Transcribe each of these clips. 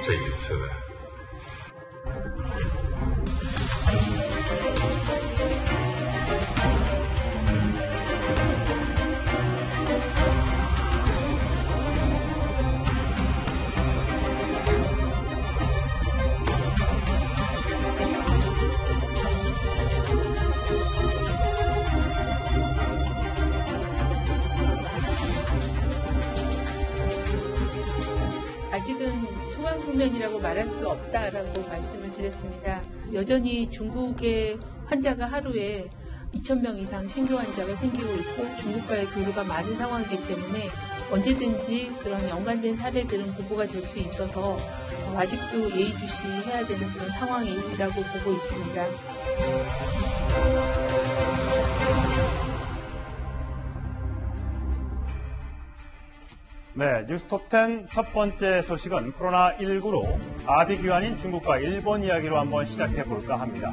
这一次的。 아직은 소강 국면이라고 말할 수 없다라고 말씀을 드렸습니다. 여전히 중국의 환자가 하루에 2,000명 이상 신규 환자가 생기고 있고 중국과의 교류가 많은 상황이기 때문에 언제든지 그런 연관된 사례들은 보고가 될 수 있어서 아직도 예의주시해야 되는 그런 상황이라고 보고 있습니다. 네, 뉴스톱10 첫 번째 소식은 코로나19로 아비규환인 중국과 일본 이야기로 한번 시작해볼까 합니다.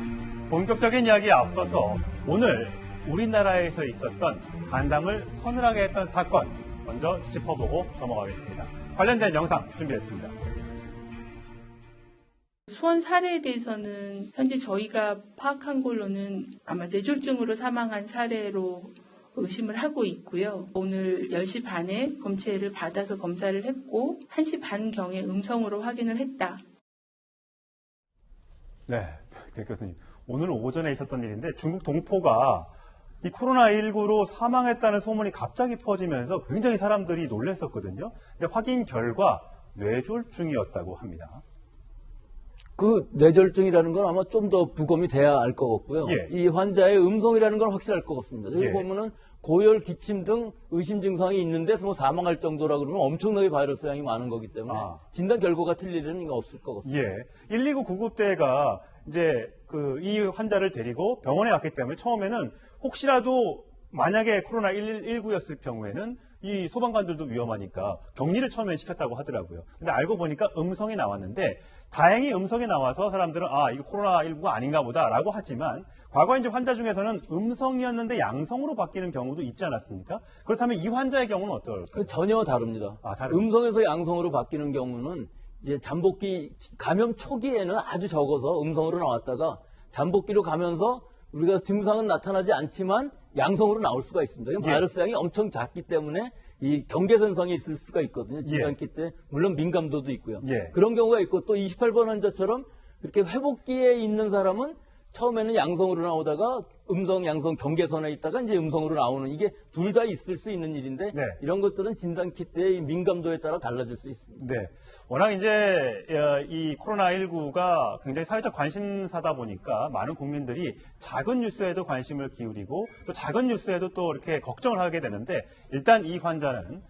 본격적인 이야기에 앞서서 오늘 우리나라에서 있었던 간담을 서늘하게 했던 사건 먼저 짚어보고 넘어가겠습니다. 관련된 영상 준비했습니다. 수원 사례에 대해서는 현재 저희가 파악한 걸로는 아마 뇌졸중으로 사망한 사례로 의심을 하고 있고요. 오늘 10시 반에 검체를 받아서 검사를 했고 1시 반경에 음성으로 확인을 했다. 네, 백 교수님. 오늘 오전에 있었던 일인데 중국 동포가 이 코로나19로 사망했다는 소문이 갑자기 퍼지면서 굉장히 사람들이 놀랐었거든요. 근데 확인 결과 뇌졸중이었다고 합니다. 그 뇌졸중이라는 건 아마 좀 더 부검이 돼야 알 것 같고요. 예. 이 환자의 음성이라는 건 확실할 것 같습니다. 여기 예. 보면은 고열, 기침 등 의심 증상이 있는데 뭐 사망할 정도라 그러면 엄청나게 바이러스 양이 많은 거기 때문에 진단 결과가 틀릴 일은 없을 것 같습니다. 예. 119 구급대가 이제 이 환자를 데리고 병원에 갔기 때문에 처음에는 혹시라도 만약에 코로나19였을 경우에는 이 소방관들도 위험하니까 격리를 처음에 시켰다고 하더라고요. 근데 알고 보니까 음성이 나왔는데 다행히 음성이 나와서 사람들은 이거 코로나19가 아닌가 보다라고 하지만 과거 이제 환자 중에서는 음성이었는데 양성으로 바뀌는 경우도 있지 않았습니까? 그렇다면 이 환자의 경우는 어떨까요? 전혀 다릅니다. 다릅니다. 음성에서 양성으로 바뀌는 경우는 이제 잠복기 감염 초기에는 아주 적어서 음성으로 나왔다가 잠복기로 가면서 우리가 증상은 나타나지 않지만 양성으로 나올 수가 있습니다. 이건 바이러스 양이 엄청 작기 때문에 이 경계선상에 있을 수가 있거든요. 진단키 때 물론 민감도도 있고요. 그런 경우가 있고 또 28번 환자처럼 이렇게 회복기에 있는 사람은 처음에는 양성으로 나오다가 음성, 양성 경계선에 있다가 이제 음성으로 나오는 이게 둘 다 있을 수 있는 일인데 이런 것들은 진단키 때의 민감도에 따라 달라질 수 있습니다. 네. 워낙 이제 이 코로나19가 굉장히 사회적 관심사다 보니까 많은 국민들이 작은 뉴스에도 관심을 기울이고 또 작은 뉴스에도 또 이렇게 걱정을 하게 되는데 일단 이 환자는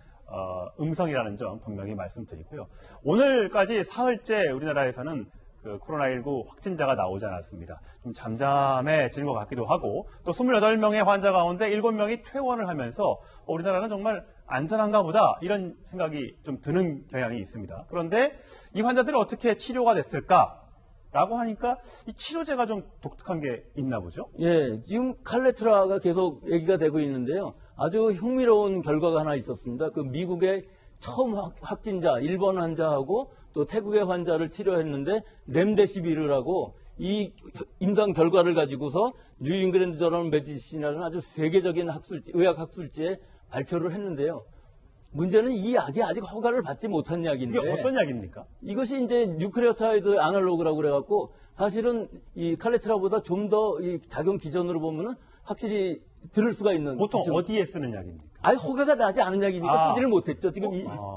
음성이라는 점 분명히 말씀드리고요. 오늘까지 사흘째 우리나라에서는 그 코로나19 확진자가 나오지 않았습니다. 좀 잠잠해지는 것 같기도 하고 또 28명의 환자 가운데 7명이 퇴원을 하면서 우리나라는 정말 안전한가 보다 이런 생각이 좀 드는 경향이 있습니다. 그런데 이 환자들이 어떻게 치료가 됐을까라고 하니까 이 치료제가 좀 독특한 게 있나 보죠? 예, 지금 칼레트라가 계속 얘기가 되고 있는데요. 아주 흥미로운 결과가 하나 있었습니다. 그 미국의 처음 확진자, 일본 환자하고 또 태국의 환자를 치료했는데 렘데시비르라고 이 임상 결과를 가지고서 뉴잉글랜드 저널 메디신이라는 아주 세계적인 의학 학술지에 발표를 했는데요. 문제는 이 약이 아직 허가를 받지 못한 약인데 이게 어떤 약입니까? 이것이 이제 뉴크레오타이드 아날로그라고 그래갖고 사실은 이 칼레트라보다 좀 더 이 작용 기전으로 보면은 확실히 들을 수가 있는 보통 어디에 쓰는 약입니까? 아니 허가가 나지 않은 약이니까 쓰지를 못했죠. 지금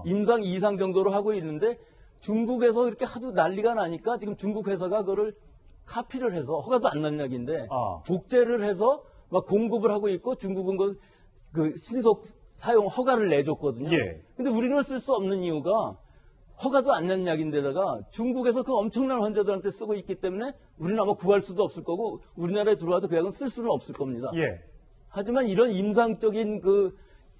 임상 2상 정도로 하고 있는데 중국에서 이렇게 하도 난리가 나니까 지금 중국 회사가 그거를 카피를 해서 허가도 안 난 약인데 복제를 해서 막 공급을 하고 있고 중국은 그 신속 사용 허가를 내줬거든요. 근데 우리는 쓸 수 없는 이유가 허가도 안 난 약인데다가 중국에서 그 엄청난 환자들한테 쓰고 있기 때문에 우리는 아마 구할 수도 없을 거고 우리나라에 들어와도 그 약은 쓸 수는 없을 겁니다. 하지만 이런 임상적인 그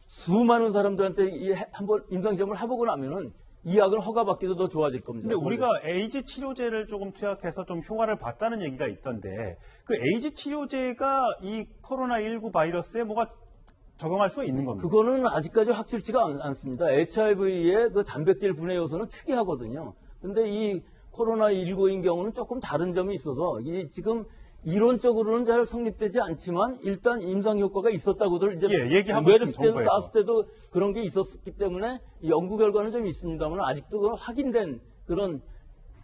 수많은 사람들한테 한번 임상시험을 해보고 나면은 이 약은 허가받기도 더 좋아질 겁니다. 근데 우리가 에이즈 치료제를 조금 투약해서 좀 효과를 봤다는 얘기가 있던데 그 에이즈 치료제가 이 코로나19 바이러스에 뭐가 적용할 수 있는 겁니다. 그거는 아직까지 확실치가 않습니다. HIV의 그 단백질 분해 요소는 특이하거든요. 근데 이 코로나19인 경우는 조금 다른 점이 있어서 이 지금 이론적으로는 잘 성립되지 않지만 일단 임상 효과가 있었다고들 이제 얘기하고 메르스 때도 사스 때도 그런 게 있었기 때문에 연구 결과는 좀 있습니다만 아직도 그런 확인된 그런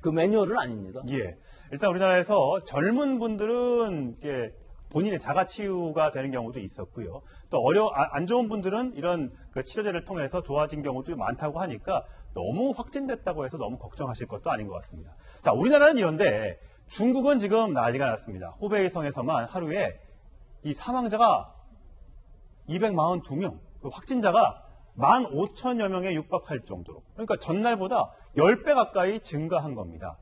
그 매뉴얼은 아닙니다. 예. 일단 우리나라에서 젊은 분들은 본인의 자가치유가 되는 경우도 있었고요. 또 안 좋은 분들은 이런 그 치료제를 통해서 좋아진 경우도 많다고 하니까 너무 확진됐다고 해서 너무 걱정하실 것도 아닌 것 같습니다. 자, 우리나라는 이런데 중국은 지금 난리가 났습니다. 후베이성에서만 하루에 이 사망자가 242명, 확진자가 15,000여 명에 육박할 정도로. 그러니까 전날보다 10배 가까이 증가한 겁니다.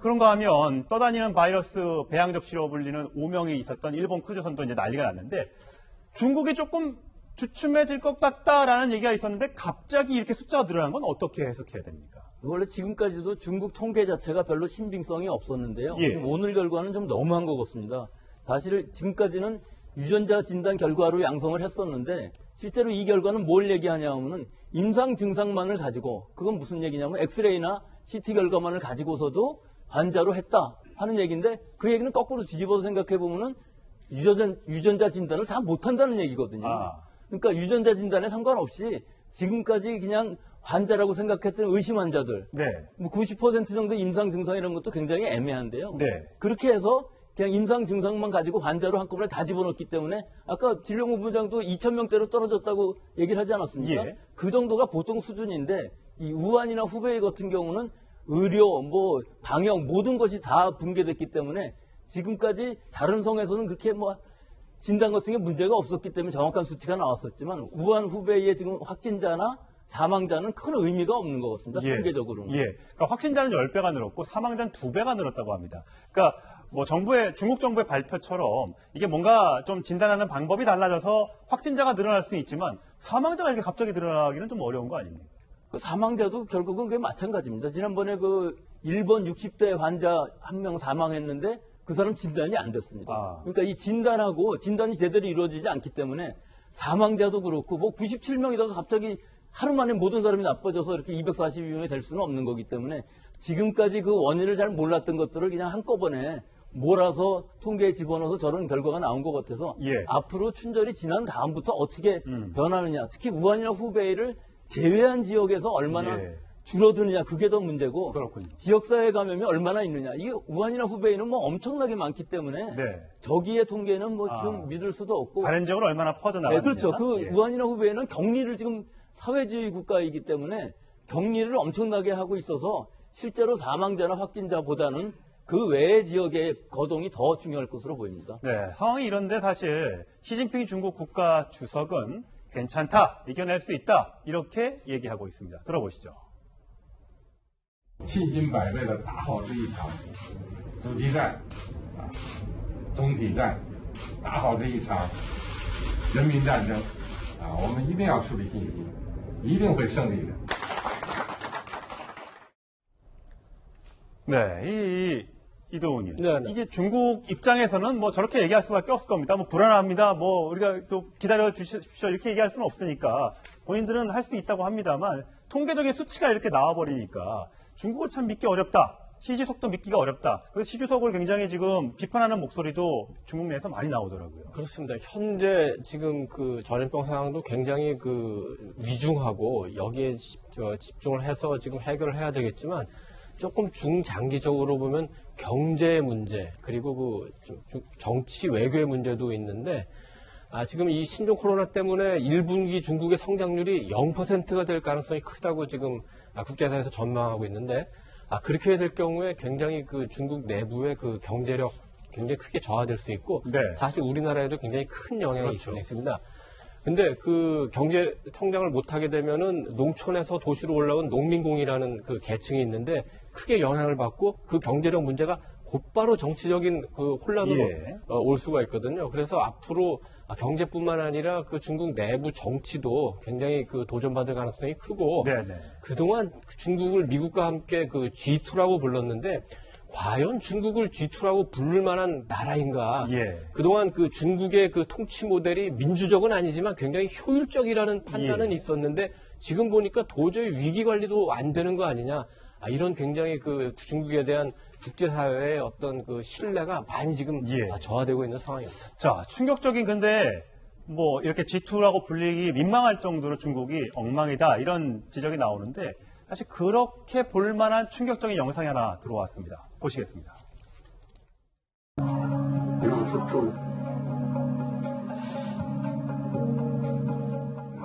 그런가 하면 떠다니는 바이러스 배양 접시로 불리는 오명이 있었던 일본 크루즈선도 이제 난리가 났는데 중국이 조금 주춤해질 것 같다라는 얘기가 있었는데 갑자기 이렇게 숫자가 늘어난 건 어떻게 해석해야 됩니까? 원래 지금까지도 중국 통계 자체가 별로 신빙성이 없었는데요. 예. 지금 오늘 결과는 좀 너무한 것 같습니다. 사실 지금까지는 유전자 진단 결과로 양성을 했었는데 실제로 이 결과는 뭘 얘기하냐면은 임상 증상만을 가지고 그건 무슨 얘기냐면 엑스레이나 CT 결과만을 가지고서도 환자로 했다 하는 얘기인데 그 얘기는 거꾸로 뒤집어서 생각해 보면은 유전자 진단을 다 못한다는 얘기거든요. 그러니까 유전자 진단에 상관없이 지금까지 그냥 환자라고 생각했던 의심 환자들, 네. 뭐 90% 정도 임상 증상 이런 것도 굉장히 애매한데요. 네. 그렇게 해서 그냥 임상 증상만 가지고 환자로 한꺼번에 다 집어넣기 때문에 아까 진료본부장도 2,000명대로 떨어졌다고 얘기를 하지 않았습니까? 예. 그 정도가 보통 수준인데 이 우한이나 후베이 같은 경우는 의료, 뭐 방역 모든 것이 다 붕괴됐기 때문에 지금까지 다른 성에서는 그렇게 뭐 진단 같은 게 문제가 없었기 때문에 정확한 수치가 나왔었지만 우한 후베이의 지금 확진자나 사망자는 큰 의미가 없는 것 같습니다. 예. 통계적으로는. 예. 그러니까 확진자는 10배가 늘었고 사망자는 2배가 늘었다고 합니다. 그러니까 뭐 중국 정부의 발표처럼 이게 뭔가 좀 진단하는 방법이 달라져서 확진자가 늘어날 수는 있지만 사망자가 이렇게 갑자기 늘어나기는 좀 어려운 거 아닙니까? 그 사망자도 결국은 그게 마찬가지입니다. 지난번에 그 일본 60대 환자 한 명 사망했는데 그 사람 진단이 안 됐습니다. 그러니까 이 진단이 제대로 이루어지지 않기 때문에 사망자도 그렇고 뭐 97명이다가 갑자기 하루 만에 모든 사람이 나빠져서 이렇게 242명이 될 수는 없는 거기 때문에 지금까지 그 원인을 잘 몰랐던 것들을 그냥 한꺼번에 몰아서 통계에 집어넣어서 저런 결과가 나온 것 같아서 예. 앞으로 춘절이 지난 다음부터 어떻게 변하느냐 특히 우한이나 후베이를 제외한 지역에서 얼마나 줄어드느냐 그게 더 문제고 그렇군요. 지역사회 감염이 얼마나 있느냐 이게 우한이나 후베이는 뭐 엄청나게 많기 때문에 저기의 통계는 뭐 지금 믿을 수도 없고 다른 지역으로 얼마나 퍼져나가느냐. 네, 그렇죠. 그 우한이나 후베이는 격리를 지금 사회주의 국가이기 때문에 격리를 엄청나게 하고 있어서 실제로 사망자나 확진자보다는 그 외의 지역의 거동이 더 중요할 것으로 보입니다. 네, 상황이 이런데 사실 시진핑 중국 국가 주석은 괜찮다, 이겨낼 수 있다 이렇게 얘기하고 있습니다. 들어보시죠. 信心百倍的打好这一场阻击战总体战，打好这一场人民战争我们一定要树立信心，一定会胜利的。 네, 이도훈님. 네네. 이게 중국 입장에서는 뭐 저렇게 얘기할 수밖에 없을 겁니다. 뭐 불안합니다. 뭐 우리가 또 기다려 주십시오. 이렇게 얘기할 수는 없으니까 본인들은 할 수 있다고 합니다만 통계적인 수치가 이렇게 나와버리니까 중국은 참 믿기 어렵다. 시주석도 믿기가 어렵다. 그 시주석을 굉장히 지금 비판하는 목소리도 중국 내에서 많이 나오더라고요. 그렇습니다. 현재 지금 그 전염병 상황도 굉장히 그 위중하고 여기에 집중을 해서 지금 해결을 해야 되겠지만 조금 중장기적으로 보면 경제 문제 그리고 그 정치 외교의 문제도 있는데 지금 이 신종 코로나 때문에 1분기 중국의 성장률이 0%가 될 가능성이 크다고 지금 국제사에서 전망하고 있는데 그렇게 될 경우에 굉장히 그 중국 내부의 그 경제력 굉장히 크게 저하될 수 있고 사실 우리나라에도 굉장히 큰 영향이 있습니다. 근데 그 경제 성장을 못하게 되면은 농촌에서 도시로 올라온 농민공이라는 그 계층이 있는데 크게 영향을 받고 그 경제력 문제가 곧바로 정치적인 그 혼란으로 올 수가 있거든요. 그래서 앞으로 경제뿐만 아니라 그 중국 내부 정치도 굉장히 그 도전받을 가능성이 크고 그동안 중국을 미국과 함께 그 G2라고 불렀는데 과연 중국을 G2라고 부를 만한 나라인가? 그동안 그 중국의 그 통치 모델이 민주적은 아니지만 굉장히 효율적이라는 판단은 있었는데 지금 보니까 도저히 위기 관리도 안 되는 거 아니냐? 이런 굉장히 그 중국에 대한 국제사회의 어떤 그 신뢰가 많이 지금 저하되고 있는 상황입니다. 자, 충격적인 근데 뭐 이렇게 G2라고 불리기 민망할 정도로 중국이 엉망이다 이런 지적이 나오는데 사실 그렇게 볼만한 충격적인 영상이 하나 들어왔습니다. 보시겠습니다.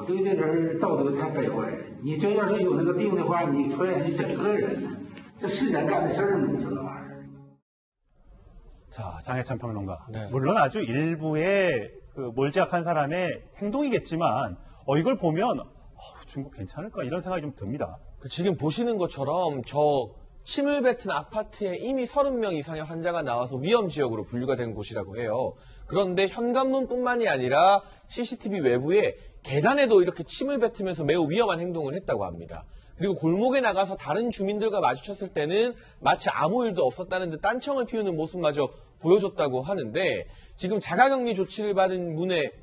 对这人道德太败坏。你真要是有那个病的话，你传染你整个人，这是人干的事儿吗？你说这玩意儿。 자, 장해찬 평론가. 네. 물론 아주 일부의 그 몰지각한 사람의 행동이겠지만, 이걸 보면, 중국 괜찮을까? 이런 생각이 좀 듭니다. 지금 보시는 것처럼 저 침을 뱉은 아파트에 이미 30명 이상의 환자가 나와서 위험 지역으로 분류가 된 곳이라고 해요. 그런데 현관문뿐만이 아니라 CCTV 외부에 계단에도 이렇게 침을 뱉으면서 매우 위험한 행동을 했다고 합니다. 그리고 골목에 나가서 다른 주민들과 마주쳤을 때는 마치 아무 일도 없었다는 듯 딴청을 피우는 모습마저 보여줬다고 하는데 지금 자가격리 조치를 받은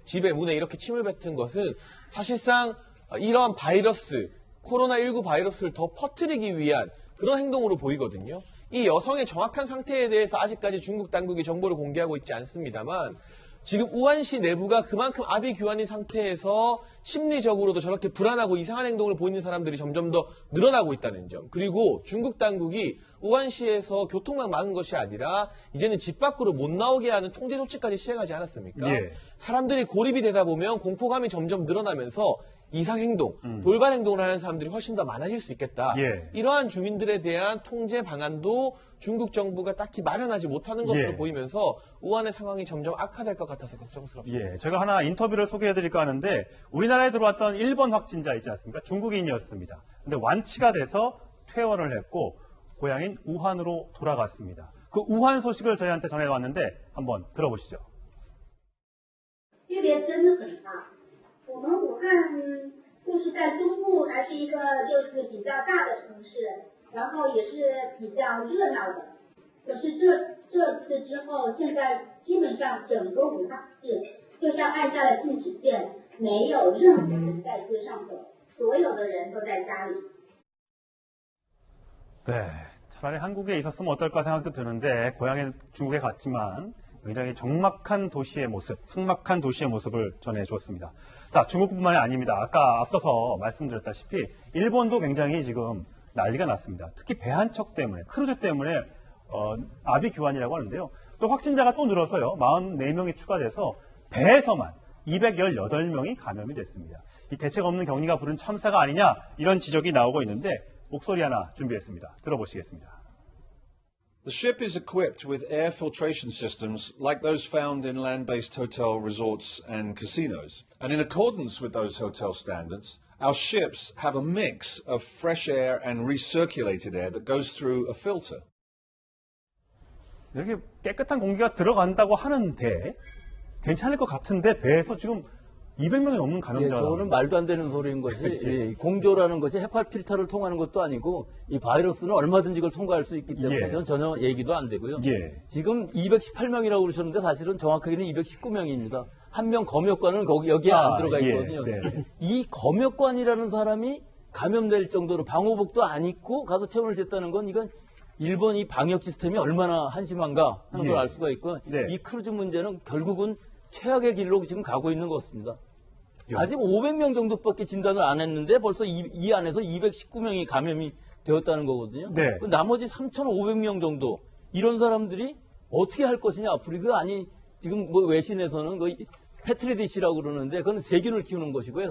집의 문에 이렇게 침을 뱉은 것은 사실상 이러한 바이러스, 코로나19 바이러스를 더 퍼뜨리기 위한 그런 행동으로 보이거든요. 이 여성의 정확한 상태에 대해서 아직까지 중국 당국이 정보를 공개하고 있지 않습니다만 지금 우한시 내부가 그만큼 아비규환인 상태에서 심리적으로도 저렇게 불안하고 이상한 행동을 보이는 사람들이 점점 더 늘어나고 있다는 점. 그리고 중국 당국이 우한시에서 교통만 막은 것이 아니라 이제는 집 밖으로 못 나오게 하는 통제 조치까지 시행하지 않았습니까? 예. 사람들이 고립이 되다 보면 공포감이 점점 늘어나면서 이상행동, 돌발 행동을 하는 사람들이 훨씬 더 많아질 수 있겠다. 예. 이러한 주민들에 대한 통제 방안도 중국 정부가 딱히 마련하지 못하는 것으로 보이면서 우한의 상황이 점점 악화될 것 같아서 걱정스럽습니다. 예, 제가 하나 인터뷰를 소개해드릴까 하는데 우리나라에 들어왔던 일본 확진자 있지 않습니까? 중국인이었습니다. 근데 완치가 돼서 퇴원을 했고 고향인 우한으로 돌아갔습니다. 그 우한 소식을 저희한테 전해왔는데 한번 들어보시죠. 区别真的很大。我们武汉就是在东部，还是一个就是比较大的城市，然后也是比较热闹的。可是这次之后，现在基本上整个武汉市就像按下了禁止键，没有任何人在街上走，所有的人都在家里。 네, 차라리 한국에 있었으면 어떨까 생각도 드는데 고향에 중국에 갔지만 굉장히 적막한 도시의 모습, 삭막한 도시의 모습을 전해주었습니다. 자, 중국뿐만이 아닙니다. 아까 앞서서 말씀드렸다시피 일본도 굉장히 지금 난리가 났습니다. 특히 배 한 척 때문에, 크루즈 때문에 아비규환이라고 하는데요. 또 확진자가 또 늘어서요. 44명이 추가돼서 배에서만 218명이 감염이 됐습니다. 이 대책 없는 격리가 부른 참사가 아니냐 이런 지적이 나오고 있는데 목소리 하나 준비했습니다. 들어보시겠습니다. The ship is equipped with air filtration systems like those found in land-based hotel resorts and casinos. And in accordance with those hotel standards, our ships have a mix of fresh air and recirculated air that goes through a filter. 이렇게 깨끗한 공기가 들어간다고 하는데 괜찮을 것 같은데 배에서 지금 200명이 넘는 감염자가 저는 말도 안 되는 소리인 것이 공조라는 것이 헤파 필터를 통하는 것도 아니고 이 바이러스는 얼마든지 이걸 통과할 수 있기 때문에 저는 전혀 얘기도 안 되고요. 지금 218명이라고 그러셨는데 사실은 정확하게는 219명입니다. 한 명 검역관은 여기에 안 들어가 있거든요. 이 검역관이라는 사람이 감염될 정도로 방호복도 안 입고 가서 체온을 쟀다는 건 이건 일본 이 방역 시스템이 얼마나 한심한가 하는 걸 알 수가 있고 이 크루즈 문제는 결국은 최악의 길로 지금 가고 있는 것 같습니다. 아직 500명 정도밖에 진단을 안 했는데 벌써 이 안에서 219명이 감염이 되었다는 거거든요. 나머지 3,500명 정도 이런 사람들이 어떻게 할 것이냐 앞으로 그 아니 지금 뭐 외신에서는 그 패트리디시라고 그러는데 그건 세균을 키우는 것이고요.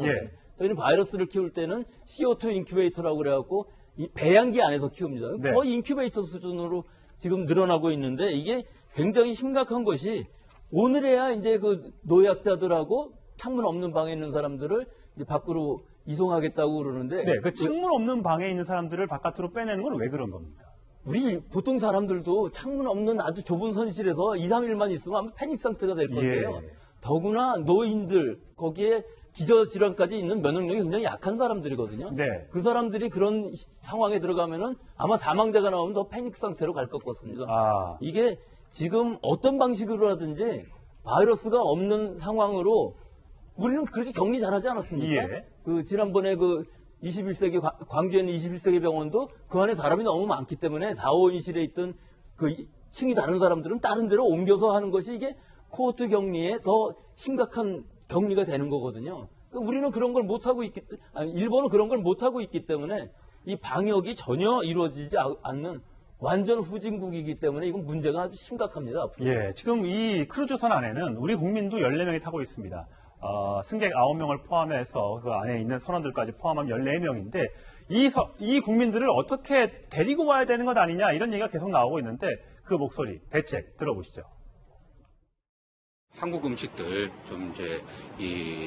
저희는 바이러스를 키울 때는 CO2 인큐베이터라고 그래갖고 이 배양기 안에서 키웁니다. 거의 인큐베이터 수준으로 지금 늘어나고 있는데 이게 굉장히 심각한 것이 오늘에야 이제 그 노약자들하고 창문 없는 방에 있는 사람들을 이제 밖으로 이송하겠다고 그러는데. 그 창문 없는 방에 있는 사람들을 바깥으로 빼내는 건 왜 그런 겁니까? 우리 보통 사람들도 창문 없는 아주 좁은 선실에서 2, 3일만 있으면 아마 패닉 상태가 될 건데요. 더구나 노인들, 거기에 기저질환까지 있는 면역력이 굉장히 약한 사람들이거든요. 그 사람들이 그런 상황에 들어가면은 아마 사망자가 나오면 더 패닉 상태로 갈 것 같습니다. 이게 지금 어떤 방식으로라든지 바이러스가 없는 상황으로 우리는 그렇게 격리 잘하지 않았습니까? 그 지난번에 그 21세기 광주에 있는 21세기 병원도 그 안에 사람이 너무 많기 때문에 4, 5인실에 있던 그 층이 다른 사람들은 다른 데로 옮겨서 하는 것이 이게 코호트 격리에 더 심각한 격리가 되는 거거든요. 우리는 그런 걸 못하고 일본은 그런 걸 못하고 있기 때문에 이 방역이 전혀 이루어지지 않는 완전 후진국이기 때문에 이건 문제가 아주 심각합니다. 앞으로. 예, 지금 이 크루즈선 안에는 우리 국민도 14명이 타고 있습니다. 승객 9명을 포함해서 그 안에 있는 선원들까지 포함하면 14명인데 이 국민들을 어떻게 데리고 와야 되는 것 아니냐 이런 얘기가 계속 나오고 있는데 그 목소리, 대책 들어보시죠. 한국 음식들 좀 이제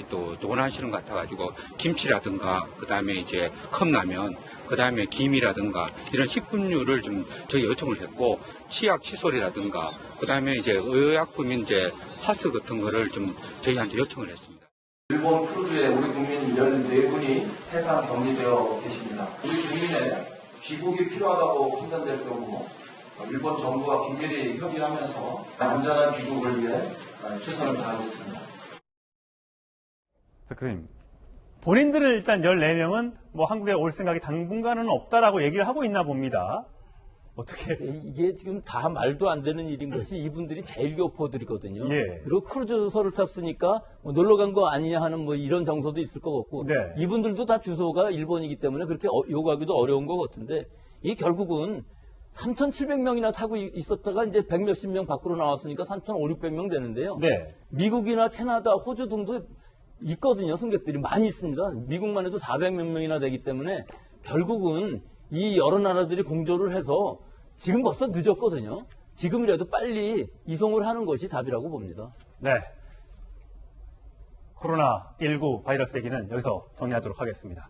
또 원하시는 것 같아가지고 김치라든가 그다음에 이제 컵라면 그다음에 김이라든가 이런 식품류를 좀 저희 요청을 했고 치약 칫솔이라든가 그다음에 이제 의약품인 이제 파스 같은 거를 좀 저희한테 요청을 했습니다. 일본 크루즈에 우리 국민 14분이 해상 격리되어 계십니다. 우리 국민의 귀국이 필요하다고 판단될 경우 일본 정부와 긴밀히 협의하면서 안전한 귀국을 위해 최선을 다하겠습니다. 대표님, 본인들은 일단 14명은 뭐 한국에 올 생각이 당분간은 없다라고 얘기를 하고 있나 봅니다. 어떻게? 이게 지금 다 말도 안 되는 일인 것이 이분들이 제일 교포들이거든요. 예. 그리고 크루즈선을 탔으니까 뭐 놀러 간 거 아니냐 하는 뭐 이런 정서도 있을 것 같고 네. 이분들도 다 주소가 일본이기 때문에 그렇게 요구하기도 어려운 것 같은데 이게 결국은 3,700명이나 타고 있었다가 이제 100몇십 명 밖으로 나왔으니까 3,500~600명 되는데요. 네. 미국이나 캐나다, 호주 등도 있거든요. 승객들이 많이 있습니다. 미국만 해도 400몇 명이나 되기 때문에 결국은 이 여러 나라들이 공조를 해서 지금 벌써 늦었거든요. 지금이라도 빨리 이송을 하는 것이 답이라고 봅니다. 네. 코로나19 바이러스 얘기는 여기서 정리하도록 하겠습니다.